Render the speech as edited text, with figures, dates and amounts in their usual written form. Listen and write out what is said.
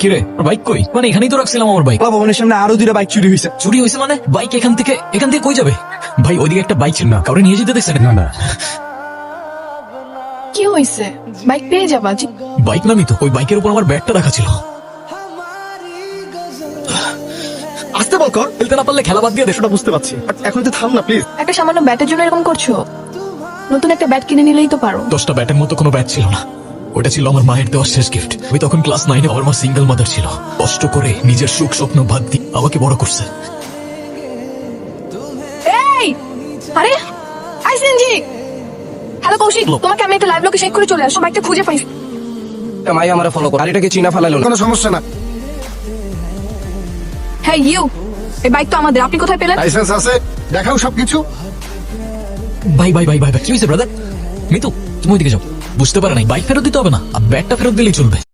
কি রে বাইক কই? মানে এখানেই তো রাখছিলাম আমার বাইক। ভবনের সামনে আরো 2টা বাইক চুরি হয়েছে। চুরি হয়েছে মানে? বাইক এখান থেকে কই যাবে? ভাই ওইদিকে একটা বাইক ছিল না, কাউরে নিয়ে যেতে দেখছেন? না কি হয়েছে? বাইক পেয়ে যাবা। বাইক নামি তো, ওই বাইকের উপর আমার ব্যাগটা রাখা ছিল। আসতে বল কর। খেলতে না পারলে খেলা বাদ দিয়ে দে। সেটা বুঝতে পারছি, বাট এখন তো থাম না প্লিজ। একটা সামান্য ব্যাটের জন্য এরকম করছো? নতুন একটা ব্যাট কিনে নিলেই তো পারো। 10টা ব্যাটের মতো কোনো ব্যাট ছিল না, ওটা ছিল আমার মায়ের দেওয়ার শেষ গিফট। ওই তখন ক্লাস 9-এ আমার মা সিঙ্গেল মাদার ছিল, কষ্ট করে নিজের সুখ স্বপ্ন বাদ দিয়ে আমাকে বড় করছে। এই আরে আইসেনজি, হ্যালো কৌশিক, তোমাকে আমি একটা লাইভ লোকেশন করে চলে আসো, বাইকটা খুঁজে পাইছি। মাই আমারে ফলো কর, আর এটাকে চিনা ফেলাইলো না। কোনো সমস্যা না, হ্যাঁ ইউ, এই বাইক তো আমাদের, আপনি কোথায় পেলেন? লাইসেন্স আছে, দেখাও সবকিছু। ভাই ভাই ভাই ভাই ভাই, কি হয়েছে ব্রাদার? মিতু তুমি ওইদিকে যাও। বুঝতে পারে নাই, বাইক ফেরত দিতে হবে না, আর ব্যাগটা ফেরত দিলেই চলবে।